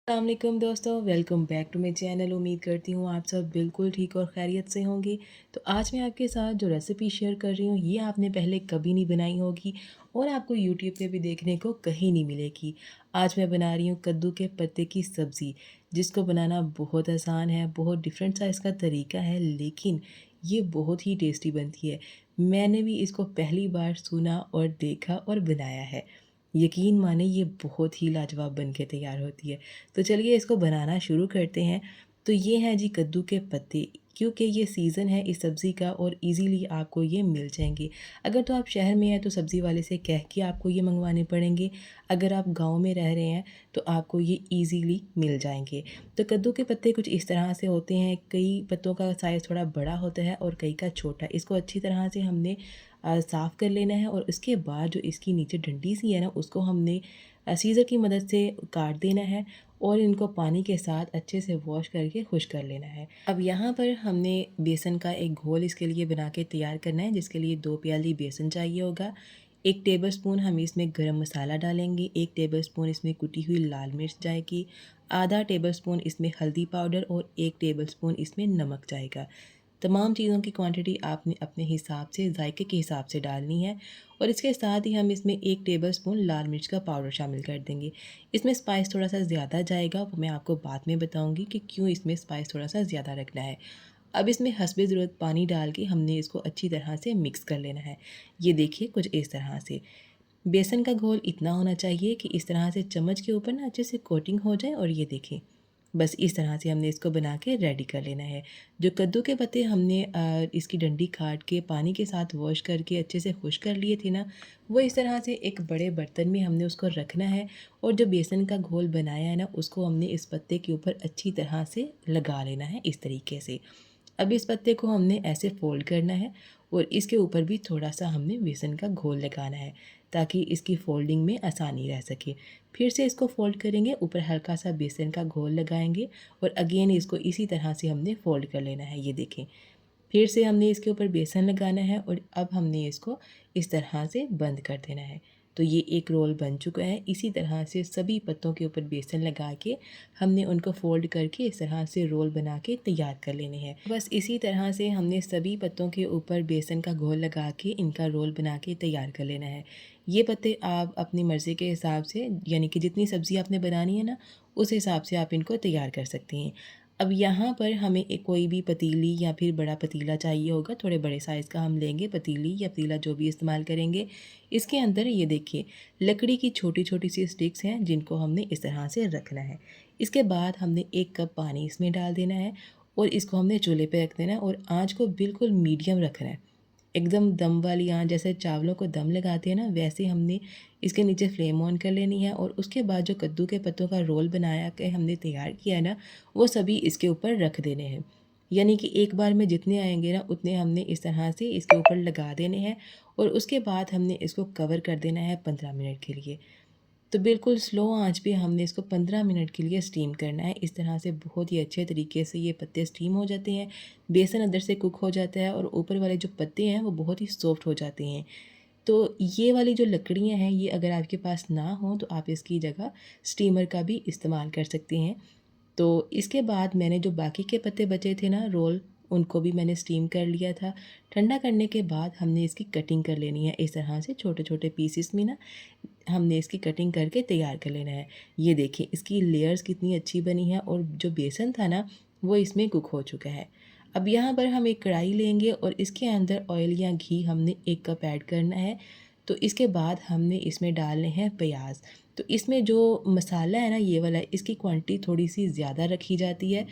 अस्सलामुअलैकुम दोस्तों, welcome back to my channel. उम्मीद करती हूँ आप सब बिल्कुल ठीक और खैरियत से होंगे। तो आज मैं आपके साथ जो रेसिपी शेयर कर रही हूँ ये आपने पहले कभी नहीं बनाई होगी और आपको यूट्यूब पे भी देखने को कहीं नहीं मिलेगी। आज मैं बना रही हूँ कद्दू के पत्ते की सब्ज़ी, जिसको बनाना बहुत आसान है, बहुत डिफरेंट सा इसका तरीका है, लेकिन ये बहुत ही टेस्टी बनती है। मैंने भी इसको पहली बार सुना और देखा और बनाया है। यकीन माने ये बहुत ही लाजवाब बन के तैयार होती है। तो चलिए इसको बनाना शुरू करते हैं। तो ये हैं जी कद्दू के पत्ते, क्योंकि ये सीज़न है इस सब्ज़ी का और इजीली आपको ये मिल जाएंगे। अगर तो आप शहर में हैं तो सब्ज़ी वाले से कह के आपको ये मंगवाने पड़ेंगे। अगर आप गांव में रह रहे हैं तो आपको ये इजीली मिल जाएंगे। तो कद्दू के पत्ते कुछ इस तरह से होते हैं, कई पत्तों का साइज़ थोड़ा बड़ा होता है और कई का छोटा। इसको अच्छी तरह से हमने साफ़ कर लेना है और उसके बाद जो इसकी नीचे डंडी सी है ना, उसको हमने सीज़र की मदद से काट देना है और इनको पानी के साथ अच्छे से वॉश करके खुश कर लेना है। अब यहाँ पर हमने बेसन का एक घोल इसके लिए बना के तैयार करना है, जिसके लिए 2 प्याली बेसन चाहिए होगा। 1 टेबलस्पून हम इसमें गरम मसाला डालेंगे, 1 टेबलस्पून इसमें कुटी हुई लाल मिर्च जाएगी, आधा टेबलस्पून इसमें हल्दी पाउडर और 1 टेबलस्पून इसमें नमक जाएगा। तमाम चीज़ों की क्वांटिटी आपने अपने हिसाब से, जायके के हिसाब से डालनी है और इसके साथ ही हम इसमें 1 टेबलस्पून लाल मिर्च का पाउडर शामिल कर देंगे। इसमें स्पाइस थोड़ा सा ज़्यादा जाएगा, वो मैं आपको बाद में बताऊंगी कि क्यों इसमें स्पाइस थोड़ा सा ज़्यादा रखना है। अब इसमें हस्बे ज़रूरत पानी डाल के हमने इसको अच्छी तरह से मिक्स कर लेना है। ये देखिए कुछ इस तरह से। बेसन का घोल इतना होना चाहिए कि इस तरह से चम्मच के ऊपर ना अच्छे से कोटिंग हो जाए और ये देखें, बस इस तरह से हमने इसको बना के रेडी कर लेना है। जो कद्दू के पत्ते हमने इसकी डंडी काट के पानी के साथ वॉश करके अच्छे से खुश कर लिए थे ना, वो इस तरह से एक बड़े बर्तन में हमने उसको रखना है और जो बेसन का घोल बनाया है ना, उसको हमने इस पत्ते के ऊपर अच्छी तरह से लगा लेना है इस तरीके से। अब इस पत्ते को हमने ऐसे फोल्ड करना है और इसके ऊपर भी थोड़ा सा हमने बेसन का घोल लगाना है ताकि इसकी फोल्डिंग में आसानी रह सके। फिर से इसको फोल्ड करेंगे, ऊपर हल्का सा बेसन का घोल लगाएंगे और अगेन इसको इसी तरह से हमने फोल्ड कर लेना है। ये देखें, फिर से हमने इसके ऊपर बेसन लगाना है और अब हमने इसको इस तरह से बंद कर देना है। तो ये एक रोल बन चुका है। इसी तरह से सभी पत्तों के ऊपर बेसन लगा के हमने उनको फोल्ड करके इस तरह से रोल बना के तैयार कर लेने हैं। बस इसी तरह से हमने सभी पत्तों के ऊपर बेसन का घोल लगा के इनका रोल बना के तैयार कर लेना है। ये पत्ते आप अपनी मर्ज़ी के हिसाब से, यानी कि जितनी सब्ज़ी आपने बनानी है ना, उस हिसाब से आप इनको तैयार कर सकती हैं। अब यहाँ पर हमें एक कोई भी पतीली या फिर बड़ा पतीला चाहिए होगा, थोड़े बड़े साइज़ का हम लेंगे पतीली या पतीला, जो भी इस्तेमाल करेंगे। इसके अंदर ये देखिए लकड़ी की छोटी छोटी सी स्टिक्स हैं जिनको हमने इस तरह से रखना है। इसके बाद हमने 1 कप पानी इसमें डाल देना है और इसको हमने चूल्हे पे रख देना है और आँच को बिल्कुल मीडियम रखना है। एकदम दम वाली आँच, जैसे चावलों को दम लगाते हैं ना, वैसे हमने इसके नीचे फ्लेम ऑन कर लेनी है और उसके बाद जो कद्दू के पत्तों का रोल बनाया के हमने तैयार किया है ना, वो सभी इसके ऊपर रख देने हैं। यानी कि एक बार में जितने आएंगे ना, उतने हमने इस तरह से इसके ऊपर लगा देने हैं और उसके बाद हमने इसको कवर कर देना है 15 मिनट के लिए। तो बिल्कुल स्लो आंच पे हमने इसको 15 मिनट के लिए स्टीम करना है। इस तरह से बहुत ही अच्छे तरीके से ये पत्ते स्टीम हो जाते हैं, बेसन अंदर से कुक हो जाता है और ऊपर वाले जो पत्ते हैं वो बहुत ही सॉफ्ट हो जाते हैं। तो ये वाली जो लकड़ियाँ हैं, ये अगर आपके पास ना हो तो आप इसकी जगह स्टीमर का भी इस्तेमाल कर सकते हैं। तो इसके बाद मैंने जो बाकी के पत्ते बचे थे ना रोल, उनको भी मैंने स्टीम कर लिया था। ठंडा करने के बाद हमने इसकी कटिंग कर लेनी है इस तरह से छोटे छोटे पीसेस में ना, हमने इसकी कटिंग करके तैयार कर लेना है। ये देखिए इसकी लेयर्स कितनी अच्छी बनी है और जो बेसन था ना, वो इसमें कुक हो चुका है। अब यहाँ पर हम एक कढ़ाई लेंगे और इसके अंदर ऑयल या घी हमने 1 कप ऐड करना है। तो इसके बाद हमने इसमें डालने हैं प्याज। तो इसमें जो मसाला है ना ये वाला, इसकी क्वांटिटी थोड़ी सी ज़्यादा रखी जाती है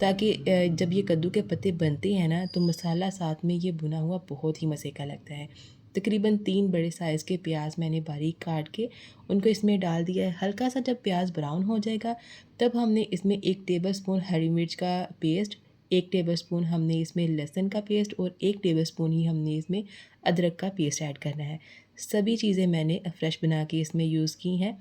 ताकि जब ये कद्दू के पत्ते बनते हैं ना, तो मसाला साथ में ये भुना हुआ बहुत ही मज़े का लगता है। तकरीबन 3 बड़े साइज़ के प्याज मैंने बारीक काट के उनको इसमें डाल दिया है। हल्का सा जब प्याज ब्राउन हो जाएगा, तब हमने इसमें 1 टेबलस्पून हरी मिर्च का पेस्ट, 1 टेबलस्पून हमने इसमें लहसुन का पेस्ट और 1 टेबलस्पून ही हमने इसमें अदरक का पेस्ट ऐड करना है। सभी चीज़ें मैंने फ्रेश बना के इसमें यूज़ की हैं।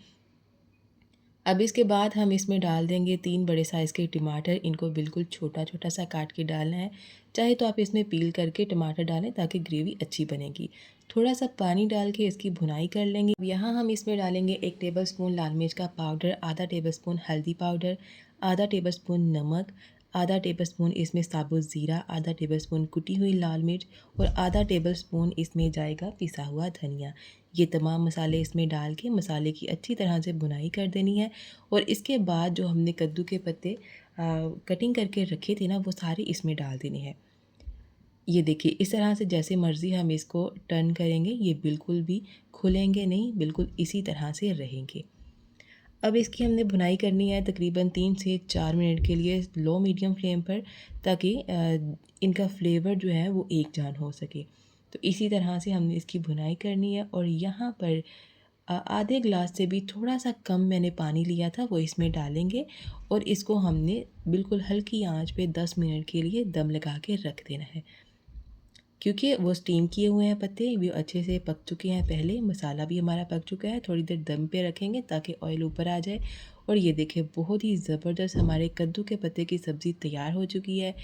अब इसके बाद हम इसमें डाल देंगे 3 बड़े साइज़ के टमाटर। इनको बिल्कुल छोटा-छोटा सा काट के डालना है। चाहे तो आप इसमें पील करके टमाटर डालें ताकि ग्रेवी अच्छी बनेगी। थोड़ा-सा पानी डाल के इसकी भुनाई कर लेंगे। यहाँ हम इसमें डालेंगे 1 टेबलस्पून लाल मिर्च का पाउडर, आधा टेबलस्पून हल्दी पाउडर, आधा टेबलस्पून नमक, आधा टेबलस्पून इसमें साबुत ज़ीरा, आधा टेबलस्पून कुटी हुई लाल मिर्च और आधा टेबलस्पून इसमें जाएगा पिसा हुआ धनिया। ये तमाम मसाले इसमें डाल के मसाले की अच्छी तरह से भुनाई कर देनी है। और इसके बाद जो हमने कद्दू के पत्ते कटिंग करके रखे थे ना, वो सारे इसमें डाल देने हैं। ये देखिए इस तरह से जैसे मर्ज़ी हम इसको टर्न करेंगे, ये बिल्कुल भी खुलेंगे नहीं, बिल्कुल इसी तरह से रहेंगे। अब इसकी हमने भुनाई करनी है तकरीबन 3 से 4 मिनट के लिए लो मीडियम फ्लेम पर, ताकि इनका फ्लेवर जो है वो एक जान हो सके। तो इसी तरह से हमने इसकी भुनाई करनी है। और यहाँ पर आधे ग्लास से भी थोड़ा-सा कम मैंने पानी लिया था, वो इसमें डालेंगे और इसको हमने बिल्कुल हल्की आंच पे 10 मिनट के लिए दम लगा के रख देना है। क्योंकि वो स्टीम किए हुए हैं पत्ते, वो अच्छे से पक चुके हैं पहले, मसाला भी हमारा पक चुका है। थोड़ी देर दम पे रखेंगे ताकि ऑयल ऊपर आ जाए। और ये देखिए बहुत ही ज़बरदस्त हमारे कद्दू के पत्ते की सब्ज़ी तैयार हो चुकी है।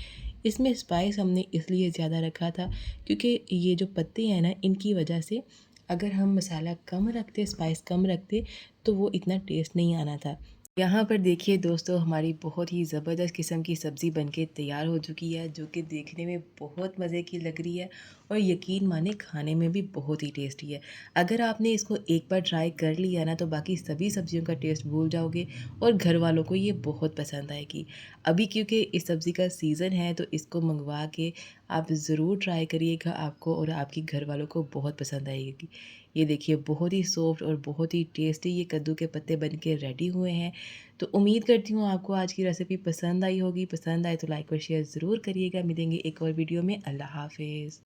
इसमें स्पाइस हमने इसलिए ज़्यादा रखा था क्योंकि ये जो पत्ते हैं ना, इनकी वजह से अगर हम मसाला कम रखते, स्पाइस कम रखते, तो वो इतना टेस्ट नहीं आना था। यहाँ पर देखिए दोस्तों, हमारी बहुत ही ज़बरदस्त किस्म की सब्ज़ी बनके तैयार हो चुकी है, जो कि देखने में बहुत मज़े की लग रही है और यकीन माने खाने में भी बहुत ही टेस्टी है। अगर आपने इसको एक बार ट्राई कर लिया ना, तो बाकी सभी सब्ज़ियों का टेस्ट भूल जाओगे और घर वालों को ये बहुत पसंद आएगी। अभी क्योंकि इस सब्ज़ी का सीज़न है, तो इसको मंगवा के आप ज़रूर ट्राई करिएगा, आपको और आपके घर वालों को बहुत पसंद आएगी। ये देखिए बहुत ही सॉफ्ट और बहुत ही टेस्टी ये कद्दू के पत्ते बन के रेडी हुए हैं। तो उम्मीद करती हूँ आपको आज की रेसिपी पसंद आई होगी। पसंद आए तो लाइक और शेयर ज़रूर करिएगा। मिलेंगे एक और वीडियो में। अल्लाह हाफ़िज़।